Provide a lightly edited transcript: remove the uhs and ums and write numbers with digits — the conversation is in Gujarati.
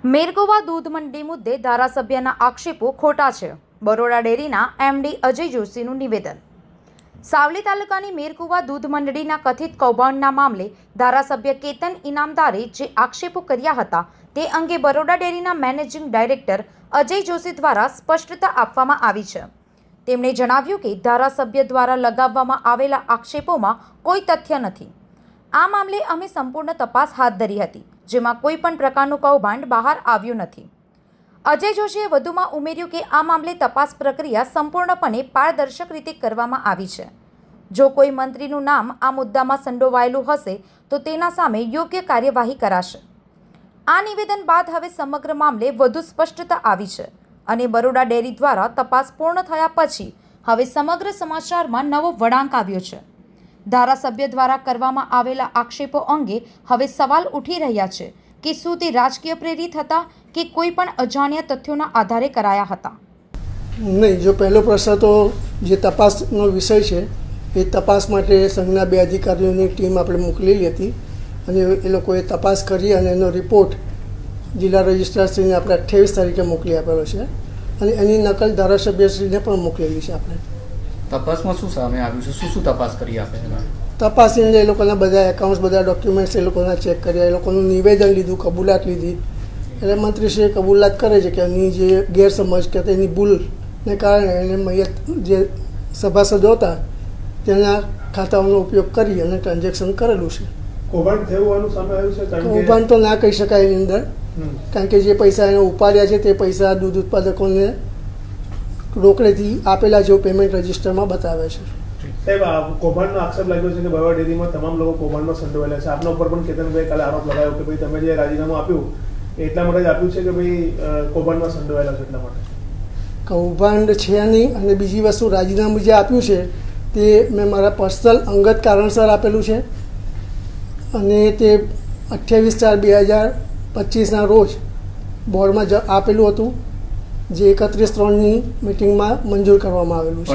મેરગોવા દૂધ મંડી મુદ્દે ધારાસભ્યના આક્ષેપો ખોટા છે. બરોડા ડેરીના એમડી અજય જોશીનું નિવેદન. સાવલી તાલુકાની મેરગોવા દૂધ મંડળીના કથિત કૌભાંડના મામલે ધારાસભ્ય કેતન ઇનામદારે જે આક્ષેપો કર્યા હતા તે અંગે બરોડા ડેરીના મેનેજિંગ ડાયરેક્ટર અજય જોશી દ્વારા સ્પષ્ટતા આપવામાં આવી છે. તેમણે જણાવ્યું કે ધારાસભ્ય દ્વારા લગાવવામાં આવેલા આક્ષેપોમાં કોઈ તથ્ય નથી. આ મામલે અમે સંપૂર્ણ તપાસ હાથ ધરી હતી, જેમાં કોઈ પણ પ્રકારનું કૌભાંડ બહાર આવ્યું નથી. અજય જોશીએ વધુમાં ઉમેર્યું કે આ મામલે તપાસ પ્રક્રિયા સંપૂર્ણપણે પારદર્શક રીતે કરવામાં આવી છે. જો કોઈ મંત્રીનું નામ આ મુદ્દામાં સંડોવાયેલું હશે તો તેના સામે યોગ્ય કાર્યવાહી કરાશે. આ નિવેદન બાદ હવે સમગ્ર મામલે વધુ સ્પષ્ટતા આવી છે અને બરોડા ડેરી દ્વારા તપાસ પૂર્ણ થયા પછી હવે સમગ્ર સમાચારમાં નવો વળાંક આવ્યો છે. ધારાસભ્ય દ્વારા કરવામાં આવેલા આક્ષેપો અંગે હવે સવાલ ઉઠી રહ્યા છે કે શું તે રાજકીય પ્રેરિત હતા કે કોઈ પણ અજાણ્યા તથ્યોના આધારે કરાયા હતા. નહીં, જો પહેલો પ્રશ્ન તો જે તપાસનો વિષય છે એ તપાસ માટે સંઘના 2 અધિકારીઓની ટીમ આપણે મોકલેલી હતી અને એ લોકોએ તપાસ કરી અને એનો રિપોર્ટ જિલ્લા રજિસ્ટ્રારશ્રીને આપણે 28 તારીખે મોકલી આપેલો છે અને એની નકલ ધારાસભ્યશ્રીને પણ મોકલેલી છે. આપણે તપાસમાં શું સામે આવ્યું છે? શું તપાસ કરી આપે? તપાસીને એ લોકોના બધા એકાઉન્ટ્સ, બધા ડોક્યુમેન્ટ્સ એ લોકોના ચેક કર્યા, એ લોકોનું નિવેદન લીધું, કબૂલાત લીધી. એટલે મંત્રીશ્રીએ કબૂલાત કરે છે કે એની જે ગેરસમજ કે તેની ભૂલને કારણે એને મયત જે સભાસદો હતા તેના ખાતાઓનો ઉપયોગ કરી અને ટ્રાન્ઝેક્શન કરેલું છે. કૌભાંડ થયું હોવાનું સામે આવ્યું છે? કૌભાંડ તો ના કહી શકાય એની અંદર, કારણ કે જે પૈસા એને ઉપાડ્યા છે તે પૈસા દૂધ ઉત્પાદકોને રોકડેથી આપેલા જેવું પેમેન્ટ રજિસ્ટરમાં બતાવે છે. સાહેબ, કૌભાંડનો આક્ષેપ લાગ્યો છે કે બરોડા ડેરીમાં તમામ લોકો કૌભાંડમાં સંડોવાયેલા છે. આપના ઉપર પણ કેતનભાઈ કાલે આરોપ લગાવ્યો કે ભાઈ તમે જે રાજીનામું આપ્યું એટલા માટે જ આપ્યું છે કે ભાઈ કૌભાંડમાં સંડોવાયેલા છે એટલા માટે? કૌભાંડ છે નહીં. અને બીજી વસ્તુ, રાજીનામું જે આપ્યું છે તે મેં મારા પર્સનલ અંગત કારણસર આપેલું છે અને તે 28/4/2025ના રોજ બોર્ડમાં આપેલું હતું, જે 31/3ની મિટિંગમાં મંજૂર કરવામાં આવેલું છે.